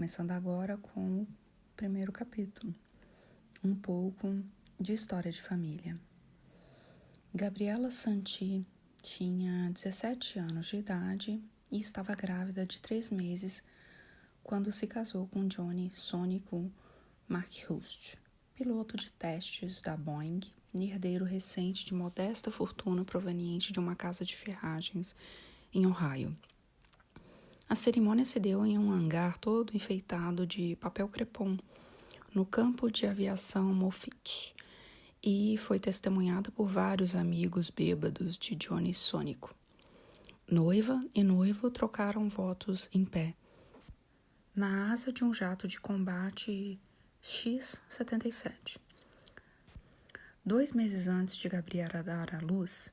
começando agora com o primeiro capítulo, um pouco de história de família. Gabriela Santi tinha 17 anos de idade e estava grávida de 3 meses quando se casou com Johnny Sônico Markhurst, piloto de testes da Boeing e herdeiro recente de modesta fortuna proveniente de uma casa de ferragens em Ohio. A cerimônia se deu em um hangar todo enfeitado de papel crepom, no campo de aviação Moffett, e foi testemunhada por vários amigos bêbados de Johnny Sônico. Noiva e noivo trocaram votos em pé, na asa de um jato de combate X-77. 2 meses antes de Gabriela dar à luz,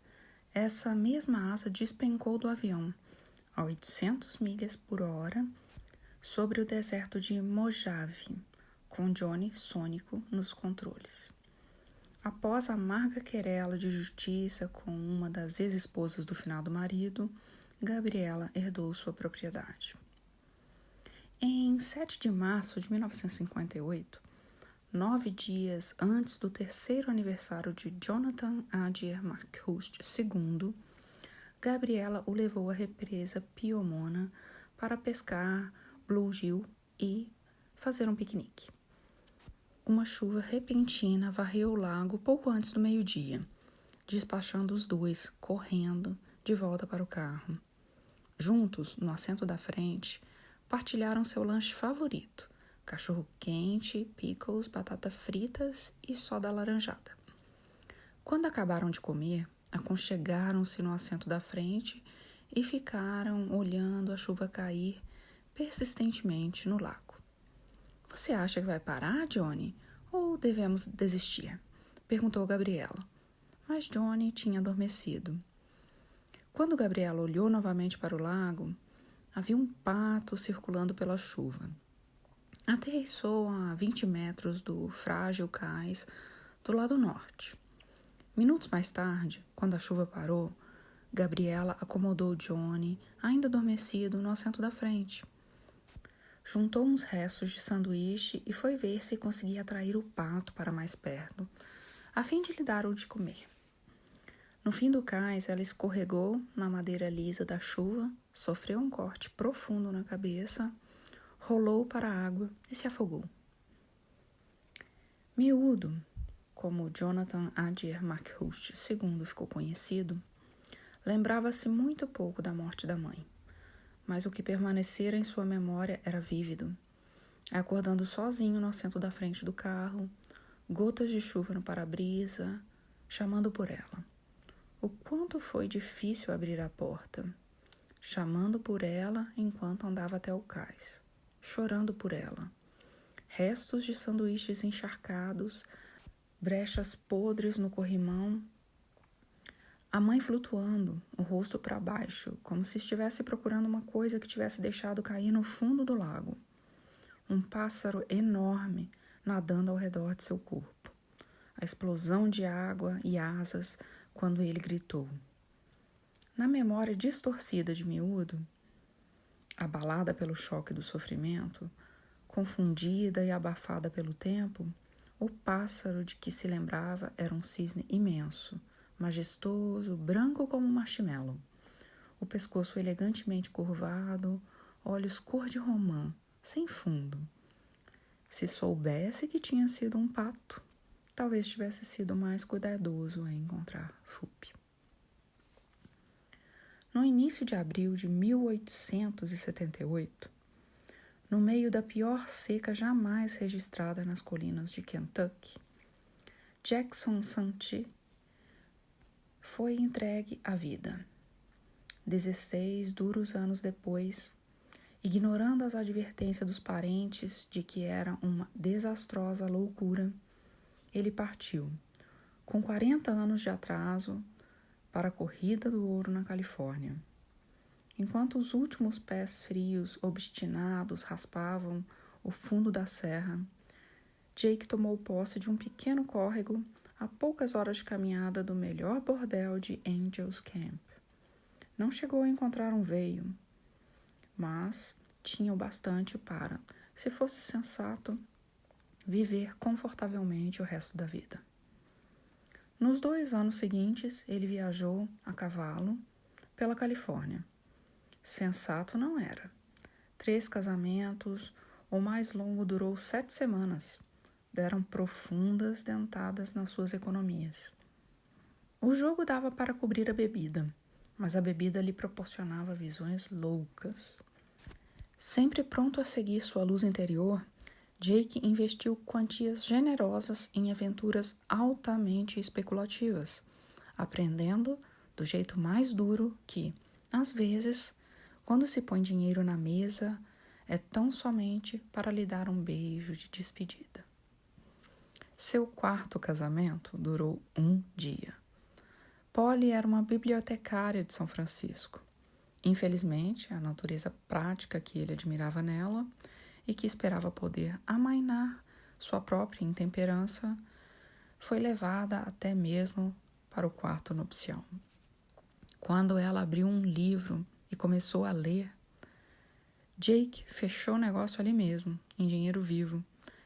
essa mesma asa despencou do avião, a 800 milhas por hora, sobre o deserto de Mojave, com Johnny Sônico nos controles. Após a amarga querela de justiça com uma das ex-esposas do finado marido, Gabriela herdou sua propriedade. Em 7 de março de 1958, 9 dias antes do terceiro aniversário de Jonathan Adair Markhurst II, Gabriela o levou à represa Piomona para pescar bluegill e fazer um piquenique. Uma chuva repentina varreu o lago pouco antes do meio-dia, despachando os dois, correndo, de volta para o carro. Juntos, no assento da frente, partilharam seu lanche favorito, cachorro-quente, pickles, batatas fritas e soda alaranjada. Quando acabaram de comer, aconchegaram-se no assento da frente e ficaram olhando a chuva cair persistentemente no lago. — Você acha que vai parar, Johnny? Ou devemos desistir? Perguntou Gabriela. Mas Johnny tinha adormecido. Quando Gabriela olhou novamente para o lago, havia um pato circulando pela chuva. Aterrissou a 20 metros do frágil cais do lado norte. Minutos mais tarde, quando a chuva parou, Gabriela acomodou Johnny, ainda adormecido, no assento da frente. Juntou uns restos de sanduíche e foi ver se conseguia atrair o pato para mais perto, a fim de lhe dar o de comer. No fim do cais, ela escorregou na madeira lisa da chuva, sofreu um corte profundo na cabeça, rolou para a água e se afogou. Miúdo, como Jonathan Adair Markhurst II ficou conhecido, lembrava-se muito pouco da morte da mãe, mas o que permanecera em sua memória era vívido. Acordando sozinho no assento da frente do carro, gotas de chuva no para-brisa, chamando por ela. O quanto foi difícil abrir a porta, chamando por ela enquanto andava até o cais, chorando por ela. Restos de sanduíches encharcados, brechas podres no corrimão, a mãe flutuando, o rosto para baixo, como se estivesse procurando uma coisa que tivesse deixado cair no fundo do lago. Um pássaro enorme nadando ao redor de seu corpo. A explosão de água e asas quando ele gritou. Na memória distorcida de miúdo, abalada pelo choque do sofrimento, confundida e abafada pelo tempo, o pássaro de que se lembrava era um cisne imenso, majestoso, branco como um marshmallow. O pescoço elegantemente curvado, olhos cor de romã, sem fundo. Se soubesse que tinha sido um pato, talvez tivesse sido mais cuidadoso em encontrar Fup. No início de abril de 1878, no meio da pior seca jamais registrada nas colinas de Kentucky, Jackson Santi foi entregue à vida. 16 duros anos depois, ignorando as advertências dos parentes de que era uma desastrosa loucura, ele partiu, com 40 anos de atraso, para a corrida do ouro na Califórnia. Enquanto os últimos pés frios, obstinados, raspavam o fundo da serra, Jake tomou posse de um pequeno córrego a poucas horas de caminhada do melhor bordel de Angels Camp. Não chegou a encontrar um veio, mas tinha o bastante para, se fosse sensato, viver confortavelmente o resto da vida. Nos 2 anos seguintes, ele viajou a cavalo pela Califórnia. Sensato não era. 3 casamentos, o mais longo durou 7 semanas. Deram profundas dentadas nas suas economias. O jogo dava para cobrir a bebida, mas a bebida lhe proporcionava visões loucas. Sempre pronto a seguir sua luz interior, Jake investiu quantias generosas em aventuras altamente especulativas, aprendendo do jeito mais duro que, às vezes, quando se põe dinheiro na mesa, é tão somente para lhe dar um beijo de despedida. Seu 4º casamento durou 1 dia. Polly era uma bibliotecária de São Francisco. Infelizmente, a natureza prática que ele admirava nela e que esperava poder amainar sua própria intemperança foi levada até mesmo para o quarto nupcial. Quando ela abriu um livro e começou a ler, Jake fechou o negócio ali mesmo, em dinheiro vivo,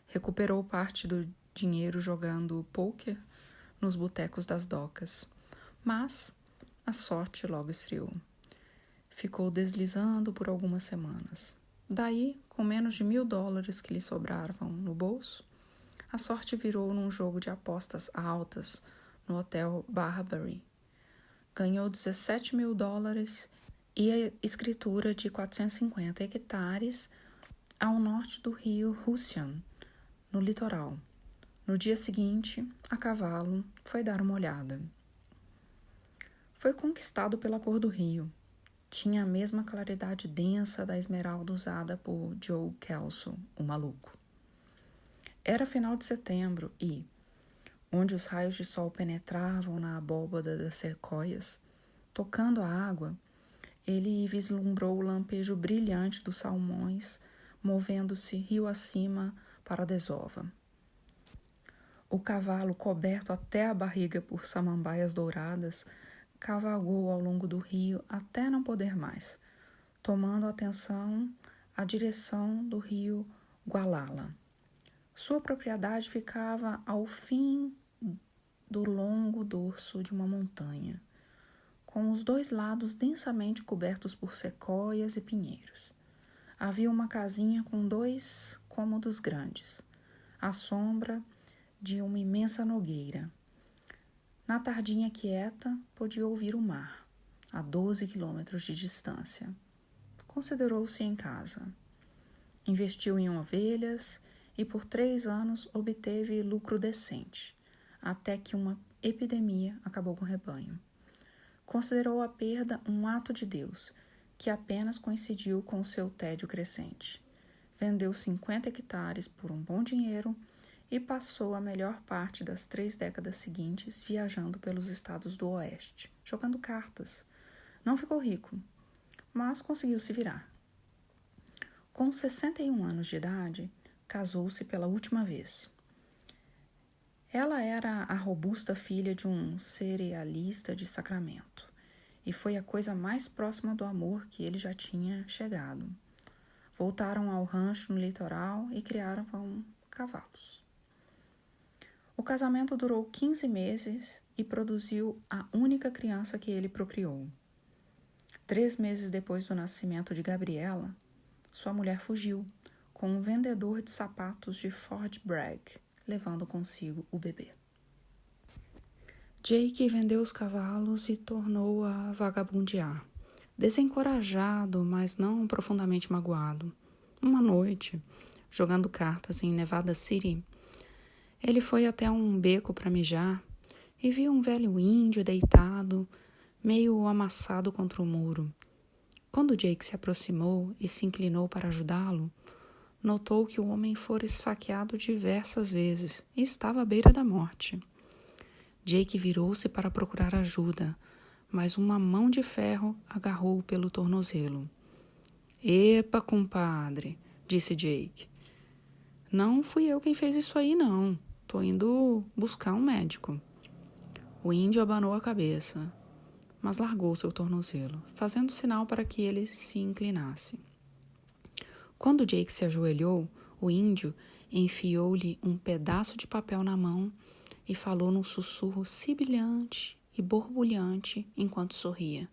recuperou parte do dinheiro jogando pôquer nos botecos das docas, mas a sorte logo esfriou. Ficou deslizando por algumas semanas. Daí, com menos de $1.000 que lhe sobravam no bolso, a sorte virou num jogo de apostas altas no Hotel Barberry. Ganhou $17.000 e a escritura de 450 hectares ao norte do rio Russian, no litoral. No dia seguinte, a cavalo, foi dar uma olhada. Foi conquistado pela cor do rio. Tinha a mesma claridade densa da esmeralda usada por Joe Kelso, o maluco. Era final de setembro e, onde os raios de sol penetravam na abóbada das sequoias, tocando a água, ele vislumbrou o lampejo brilhante dos salmões, movendo-se rio acima para a desova. O cavalo, coberto até a barriga por samambaias douradas, cavalgou ao longo do rio até não poder mais, tomando atenção a direção do rio Gualala. Sua propriedade ficava ao fim do longo dorso de uma montanha, com os 2 lados densamente cobertos por sequoias e pinheiros. Havia uma casinha com 2 cômodos grandes, à sombra de uma imensa nogueira. Na tardinha quieta, podia ouvir o mar, a 12 quilômetros de distância. Considerou-se em casa. Investiu em ovelhas e por 3 anos obteve lucro decente, até que uma epidemia acabou com o rebanho. Considerou a perda um ato de Deus, que apenas coincidiu com o seu tédio crescente. Vendeu 50 hectares por um bom dinheiro e passou a melhor parte das 3 décadas seguintes viajando pelos estados do oeste, jogando cartas. Não ficou rico, mas conseguiu se virar. Com 61 anos de idade, casou-se pela última vez. Ela era a robusta filha de um cerealista de Sacramento, e foi a coisa mais próxima do amor que ele já tinha chegado. Voltaram ao rancho no litoral e criaram cavalos. O casamento durou 15 meses e produziu a única criança que ele procriou. 3 meses depois do nascimento de Gabriela, sua mulher fugiu com um vendedor de sapatos de Fort Bragg, levando consigo o bebê. Jake vendeu os cavalos e tornou a vagabundear, desencorajado, mas não profundamente magoado. Uma noite, jogando cartas em Nevada City, ele foi até um beco para mijar e viu um velho índio deitado, meio amassado contra o muro. Quando Jake se aproximou e se inclinou para ajudá-lo, notou que o homem fora esfaqueado diversas vezes e estava à beira da morte. Jake virou-se para procurar ajuda, mas uma mão de ferro agarrou-o pelo tornozelo. "Epa, compadre", disse Jake. "Não fui eu quem fez isso aí, não. Tô indo buscar um médico." O índio abanou a cabeça, mas largou seu tornozelo, fazendo sinal para que ele se inclinasse. Quando Jake se ajoelhou, o índio enfiou-lhe um pedaço de papel na mão e falou num sussurro sibilante e borbulhante enquanto sorria.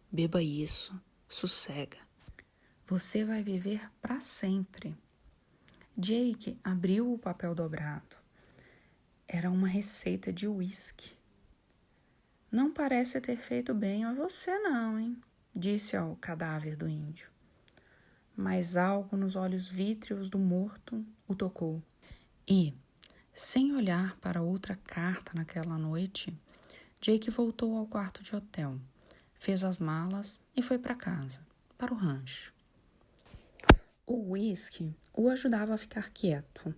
Beba isso, sossega. Você vai viver para sempre. Jake abriu o papel dobrado. Era uma receita de uísque. Não parece ter feito bem a você não, hein? Disse ao cadáver do índio. Mas algo nos olhos vítreos do morto o tocou. E, sem olhar para outra carta naquela noite, Jake voltou ao quarto de hotel, fez as malas e foi para casa, para o rancho. O uísque o ajudava a ficar quieto.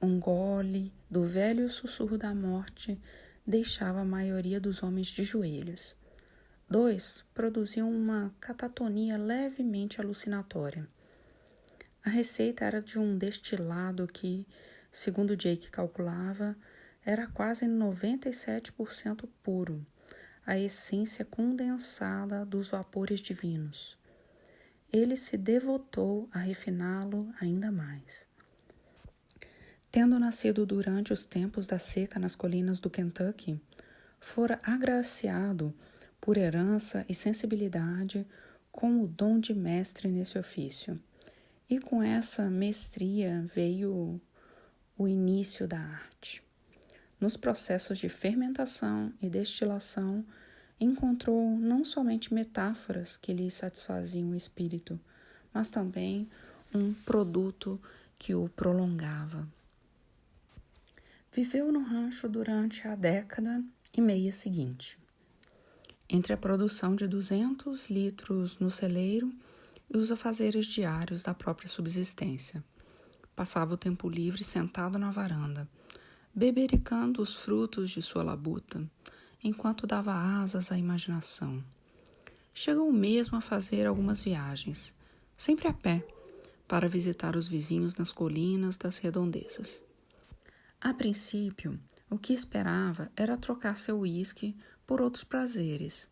Um gole do velho sussurro da morte deixava a maioria dos homens de joelhos. 2 produziam uma catatonia levemente alucinatória. A receita era de um destilado que, segundo Jake calculava, era quase 97% puro, a essência condensada dos vapores divinos. Ele se devotou a refiná-lo ainda mais. Tendo nascido durante os tempos da seca nas colinas do Kentucky, fora agraciado por herança e sensibilidade com o dom de mestre nesse ofício. E com essa mestria veio o início da arte. Nos processos de fermentação e destilação, encontrou não somente metáforas que lhe satisfaziam o espírito, mas também um produto que o prolongava. Viveu no rancho durante a década e meia seguinte. Entre a produção de 200 litros no celeiro e os afazeres diários da própria subsistência, passava o tempo livre sentado na varanda, bebericando os frutos de sua labuta, enquanto dava asas à imaginação. Chegou mesmo a fazer algumas viagens, sempre a pé, para visitar os vizinhos nas colinas das redondezas. A princípio, o que esperava era trocar seu uísque por outros prazeres,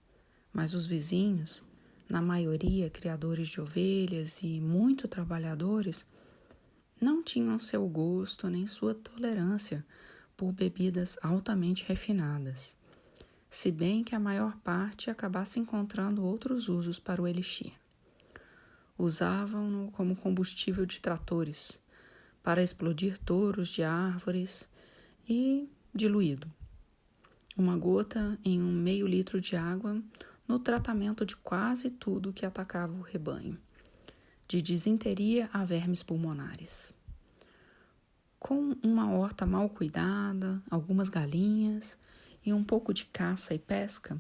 mas os vizinhos, na maioria criadores de ovelhas e muito trabalhadores, não tinham seu gosto nem sua tolerância por bebidas altamente refinadas, se bem que a maior parte acabasse encontrando outros usos para o elixir. Usavam-no como combustível de tratores, para explodir touros de árvores e diluído. Uma gota em 1/2 litro de água no tratamento de quase tudo que atacava o rebanho, de disenteria a vermes pulmonares. Com uma horta mal cuidada, algumas galinhas e um pouco de caça e pesca,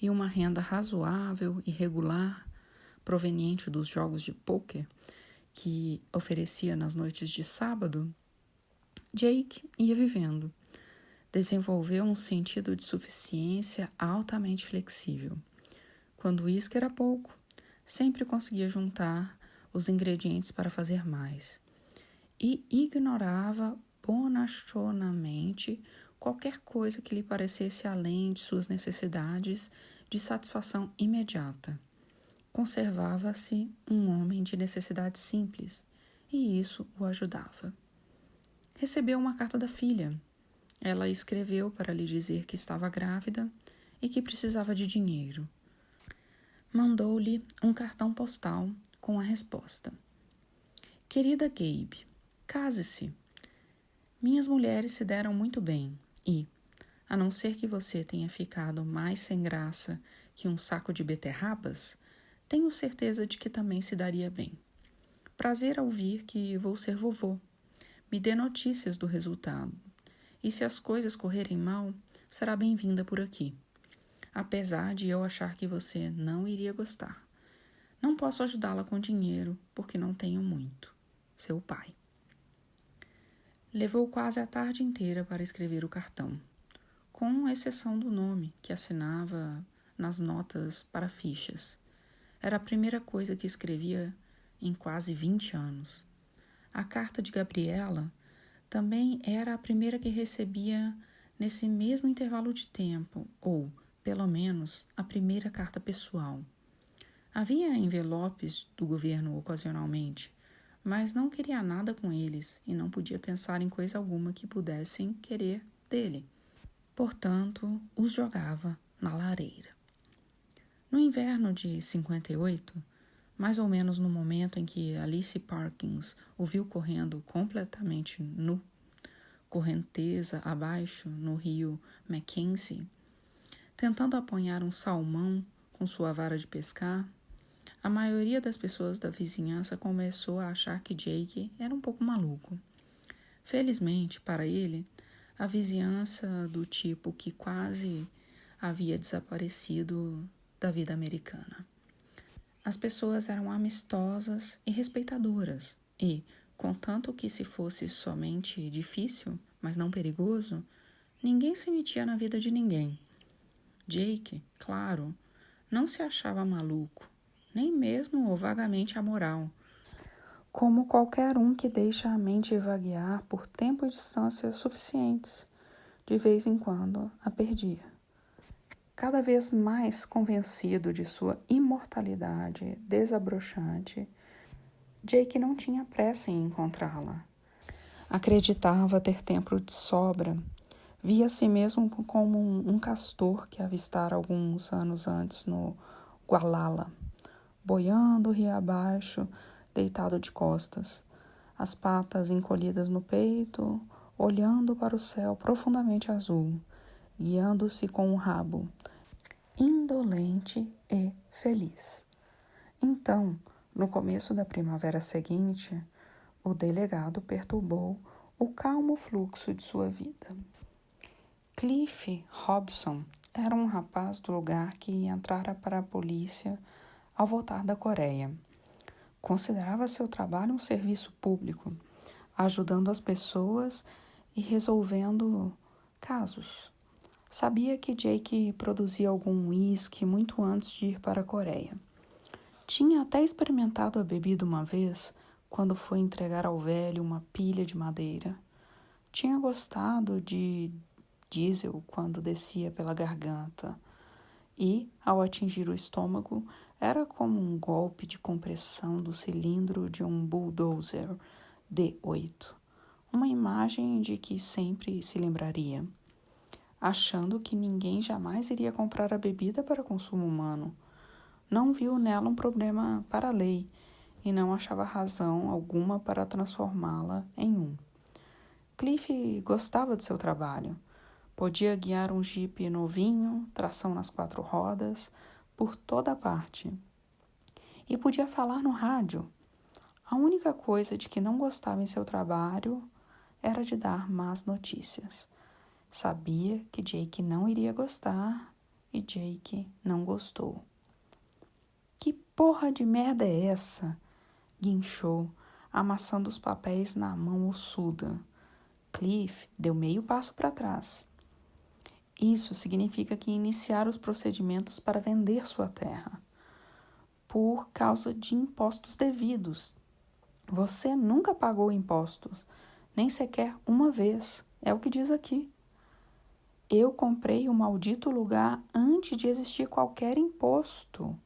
e uma renda razoável e regular proveniente dos jogos de pôquer que oferecia nas noites de sábado, Jake ia vivendo. Desenvolveu um sentido de suficiência altamente flexível. Quando o uísque era pouco, sempre conseguia juntar os ingredientes para fazer mais. E ignorava bonachonamente qualquer coisa que lhe parecesse além de suas necessidades de satisfação imediata. Conservava-se um homem de necessidades simples, e isso o ajudava. Recebeu uma carta da filha. Ela escreveu para lhe dizer que estava grávida e que precisava de dinheiro. Mandou-lhe um cartão postal com a resposta. Querida Gabe, case-se. Minhas mulheres se deram muito bem e, a não ser que você tenha ficado mais sem graça que um saco de beterrabas, tenho certeza de que também se daria bem. Prazer ao ouvir que vou ser vovô. Me dê notícias do resultado. E se as coisas correrem mal, será bem-vinda por aqui. Apesar de eu achar que você não iria gostar. Não posso ajudá-la com dinheiro, porque não tenho muito. Seu pai. Levou quase a tarde inteira para escrever o cartão, com exceção do nome que assinava nas notas para fichas. Era a primeira coisa que escrevia em quase 20 anos. A carta de Gabriela também era a primeira que recebia nesse mesmo intervalo de tempo, ou, pelo menos, a primeira carta pessoal. Havia envelopes do governo ocasionalmente, mas não queria nada com eles e não podia pensar em coisa alguma que pudessem querer dele. Portanto, os jogava na lareira. No inverno de 58, mais ou menos no momento em que Alice Parkins o viu correndo completamente nu, correnteza abaixo no rio Mackenzie, tentando apanhar um salmão com sua vara de pescar, a maioria das pessoas da vizinhança começou a achar que Jake era um pouco maluco. Felizmente, para ele, a vizinhança do tipo que quase havia desaparecido da vida americana. As pessoas eram amistosas e respeitadoras e, contanto que se fosse somente difícil, mas não perigoso, ninguém se metia na vida de ninguém. Jake, claro, não se achava maluco, nem mesmo vagamente amoral, como qualquer um que deixa a mente vaguear por tempo e distâncias suficientes. De vez em quando a perdia. Cada vez mais convencido de sua imortalidade desabrochante, Jake não tinha pressa em encontrá-la. Acreditava ter tempo de sobra. Via a si mesmo como um castor que avistara alguns anos antes no Gualala, boiando rio abaixo, deitado de costas, as patas encolhidas no peito, olhando para o céu profundamente azul, guiando-se com o rabo, indolente e feliz. Então, no começo da primavera seguinte, o delegado perturbou o calmo fluxo de sua vida. Cliff Robson era um rapaz do lugar que entrara para a polícia ao voltar da Coreia. Considerava seu trabalho um serviço público, ajudando as pessoas e resolvendo casos. Sabia que Jake produzia algum uísque muito antes de ir para a Coreia. Tinha até experimentado a bebida uma vez, quando foi entregar ao velho uma pilha de madeira. Tinha gostado de diesel quando descia pela garganta e, ao atingir o estômago, era como um golpe de compressão do cilindro de um bulldozer D8, uma imagem de que sempre se lembraria, achando que ninguém jamais iria comprar a bebida para consumo humano. Não viu nela um problema para a lei e não achava razão alguma para transformá-la em um. Cliff gostava do seu trabalho. Podia guiar um jipe novinho, tração nas 4 rodas, por toda parte. E podia falar no rádio. A única coisa de que não gostava em seu trabalho era de dar más notícias. Sabia que Jake não iria gostar e Jake não gostou. Que porra de merda é essa? Guinchou, amassando os papéis na mão ossuda. Cliff deu meio passo para trás. Isso significa que iniciar os procedimentos para vender sua terra, por causa de impostos devidos. Você nunca pagou impostos, nem sequer uma vez, é o que diz aqui. Eu comprei o maldito lugar antes de existir qualquer imposto.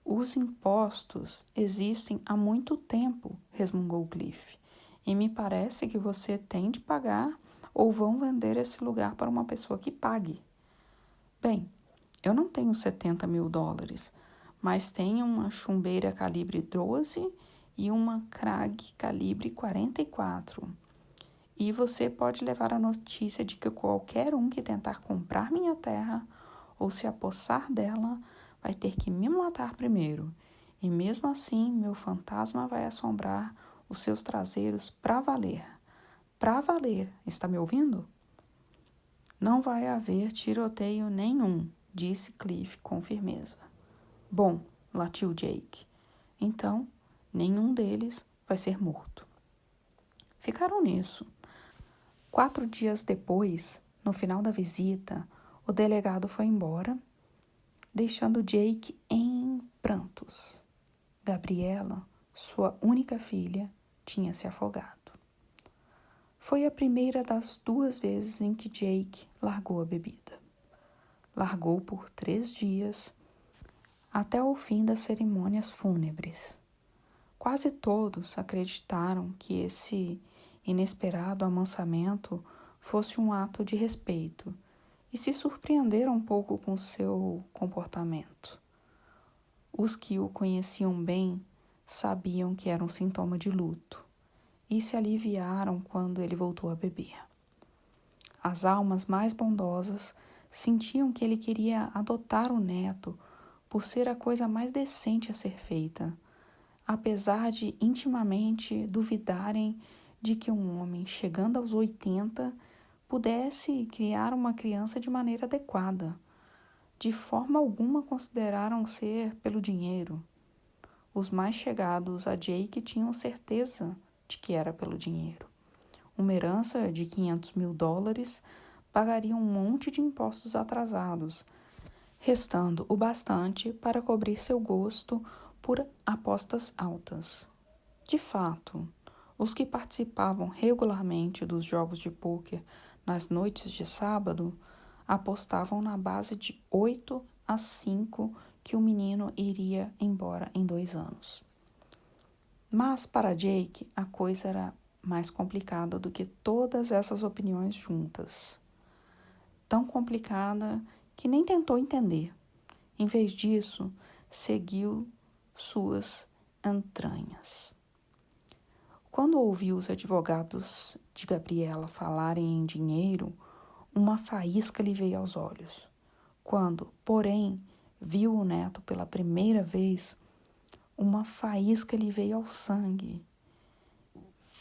Os impostos existem há muito tempo, resmungou Cliff, e me parece que você tem de pagar ou vão vender esse lugar para uma pessoa que pague. Bem, eu não tenho $70.000, mas tenho uma chumbeira calibre 12 e uma Krag calibre 44. E você pode levar a notícia de que qualquer um que tentar comprar minha terra ou se apossar dela vai ter que me matar primeiro. E mesmo assim, meu fantasma vai assombrar os seus traseiros para valer. Para valer, está me ouvindo? Não vai haver tiroteio nenhum, disse Cliff com firmeza. Bom, latiu Jake. Então, nenhum deles vai ser morto. Ficaram nisso. 4 dias depois, no final da visita, o delegado foi embora, deixando Jake em prantos. Gabriela, sua única filha, tinha se afogado. Foi a primeira das 2 vezes em que Jake largou a bebida. Largou por 3 dias, até o fim das cerimônias fúnebres. Quase todos acreditaram que esse inesperado amansamento fosse um ato de respeito e se surpreenderam um pouco com seu comportamento. Os que o conheciam bem sabiam que era um sintoma de luto e se aliviaram quando ele voltou a beber. As almas mais bondosas sentiam que ele queria adotar o neto por ser a coisa mais decente a ser feita, apesar de intimamente duvidarem de que um homem chegando aos 80 pudesse criar uma criança de maneira adequada. De forma alguma consideraram ser pelo dinheiro. Os mais chegados a Jake tinham certeza de que era pelo dinheiro. Uma herança de $500.000 pagaria um monte de impostos atrasados, restando o bastante para cobrir seu gosto por apostas altas. De fato, os que participavam regularmente dos jogos de pôquer nas noites de sábado apostavam na base de 8-5 que o menino iria embora em 2 anos. Mas para Jake a coisa era mais complicada do que todas essas opiniões juntas. Tão complicada que nem tentou entender. Em vez disso, seguiu suas entranhas. Quando ouviu os advogados de Gabriela falarem em dinheiro, uma faísca lhe veio aos olhos. Quando, porém, viu o neto pela primeira vez, uma faísca lhe veio ao sangue.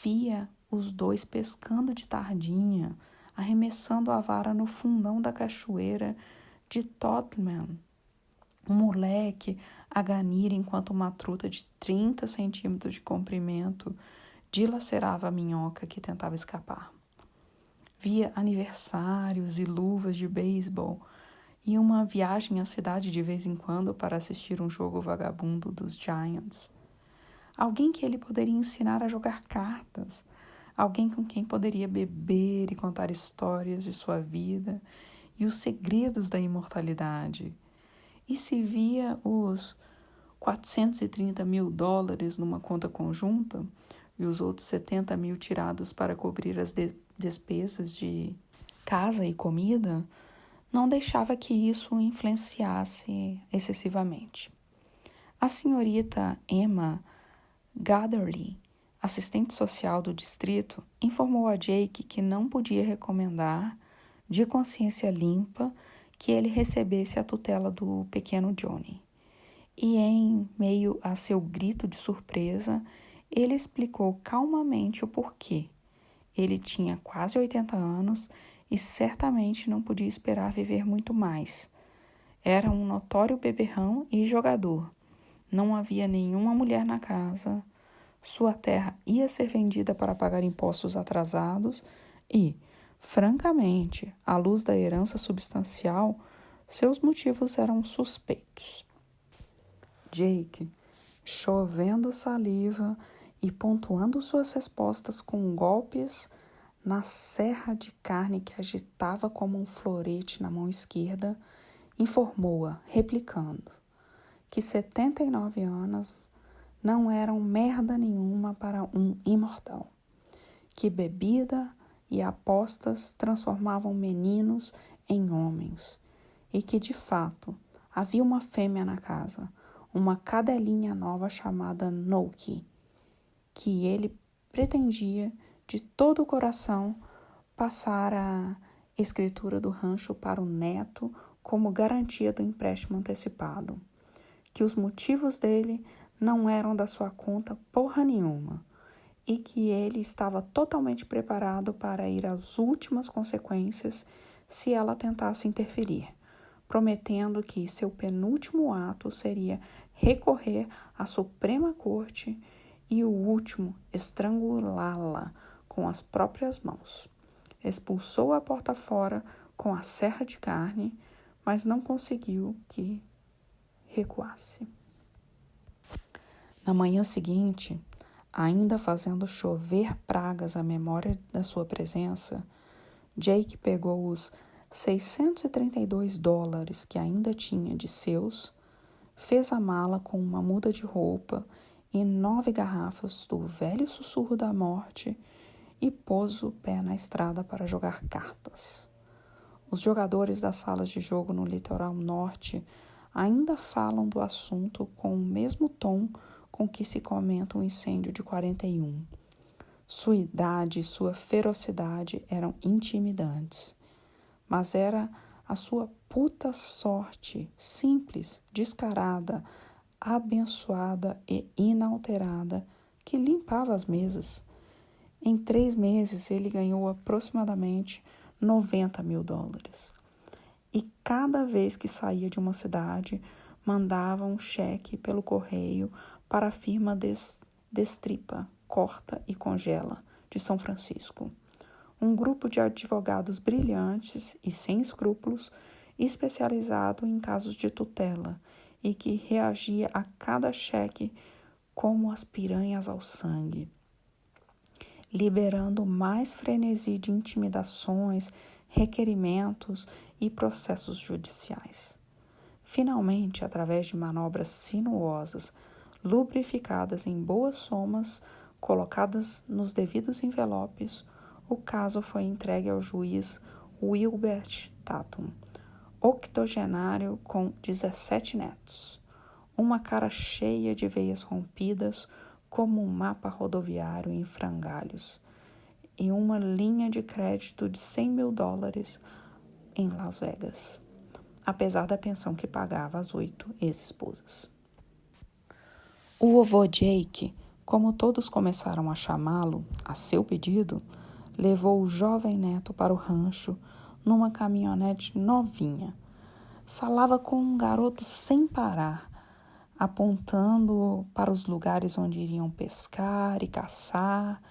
Via os dois pescando de tardinha, arremessando a vara no fundão da cachoeira de Tottenham. Um moleque a ganir enquanto uma truta de 30 centímetros de comprimento dilacerava a minhoca que tentava escapar. Via aniversários e luvas de beisebol e uma viagem à cidade de vez em quando para assistir um jogo vagabundo dos Giants. Alguém que ele poderia ensinar a jogar cartas, alguém com quem poderia beber e contar histórias de sua vida e os segredos da imortalidade. E se via os $430.000 numa conta conjunta e os outros 70.000 tirados para cobrir as despesas de casa e comida, não deixava que isso o influenciasse excessivamente. A senhorita Emma Gatherly, assistente social do distrito, informou a Jake que não podia recomendar, de consciência limpa, que ele recebesse a tutela do pequeno Johnny. E em meio a seu grito de surpresa, ele explicou calmamente o porquê. Ele tinha quase 80 anos e certamente não podia esperar viver muito mais. Era um notório beberrão e jogador. Não havia nenhuma mulher na casa. Sua terra ia ser vendida para pagar impostos atrasados e, francamente, à luz da herança substancial, seus motivos eram suspeitos. Jake, chovendo saliva e pontuando suas respostas com golpes na serra de carne que agitava como um florete na mão esquerda, informou-a, replicando, que 79 anos não eram merda nenhuma para um imortal, que bebida e apostas transformavam meninos em homens, e que, de fato, havia uma fêmea na casa, uma cadelinha nova chamada Noki, que ele pretendia de todo o coração passar a escritura do rancho para o neto como garantia do empréstimo antecipado, que os motivos dele não eram da sua conta porra nenhuma e que ele estava totalmente preparado para ir às últimas consequências se ela tentasse interferir, prometendo que seu penúltimo ato seria recorrer à Suprema Corte e o último estrangulá-la com as próprias mãos. Expulsou-a porta fora com a serra de carne, mas não conseguiu que recuasse. Na manhã seguinte, ainda fazendo chover pragas à memória da sua presença, Jake pegou os $632 que ainda tinha de seus, fez a mala com uma muda de roupa e 9 garrafas do velho sussurro da morte e pôs o pé na estrada para jogar cartas. Os jogadores das salas de jogo no litoral norte ainda falam do assunto com o mesmo tom com que se comenta o incêndio de 41. Sua idade e sua ferocidade eram intimidantes, mas era a sua puta sorte, simples, descarada, abençoada e inalterada, que limpava as mesas. Em 3 meses ele ganhou aproximadamente $90 mil. E cada vez que saía de uma cidade, mandava um cheque pelo correio para a firma Destripa, Corta e Congela, de São Francisco. Um grupo de advogados brilhantes e sem escrúpulos, especializado em casos de tutela e que reagia a cada cheque como as piranhas ao sangue, liberando mais frenesi de intimidações, requerimentos e processos judiciais. Finalmente, através de manobras sinuosas, lubrificadas em boas somas, colocadas nos devidos envelopes, o caso foi entregue ao juiz Wilbert Tatum, octogenário com 17 netos, uma cara cheia de veias rompidas como um mapa rodoviário em frangalhos, e uma linha de crédito de $100 mil em Las Vegas, apesar da pensão que pagava às 8 ex-esposas. O vovô Jake, como todos começaram a chamá-lo, a seu pedido, levou o jovem neto para o rancho numa caminhonete novinha. Falava com um garoto sem parar, apontando para os lugares onde iriam pescar e caçar,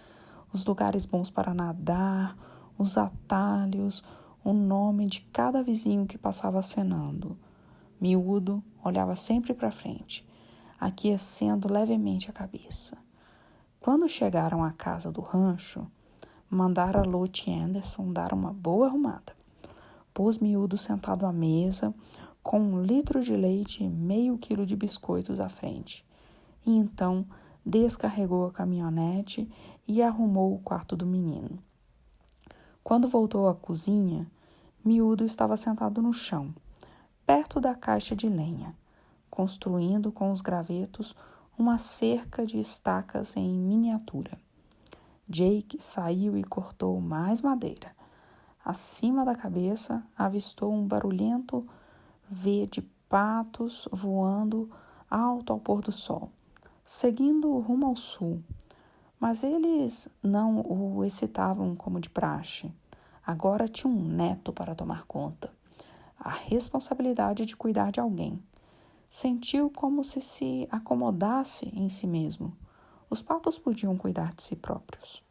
os lugares bons para nadar, os atalhos, o nome de cada vizinho que passava acenando. Miúdo olhava sempre para frente, aquecendo levemente a cabeça. Quando chegaram à casa do rancho, mandaram a Lottie Anderson dar uma boa arrumada. Pôs Miúdo sentado à mesa, com 1 litro de leite e meio quilo de biscoitos à frente. E então descarregou a caminhonete e arrumou o quarto do menino. Quando voltou à cozinha, Miúdo estava sentado no chão, perto da caixa de lenha, construindo com os gravetos uma cerca de estacas em miniatura. Jake saiu e cortou mais madeira. Acima da cabeça, avistou um barulhento V de patos voando alto ao pôr do sol, seguindo rumo ao sul. Mas eles não o excitavam como de praxe. Agora tinha um neto para tomar conta. A responsabilidade de cuidar de alguém. Sentiu como se acomodasse em si mesmo. Os patos podiam cuidar de si próprios.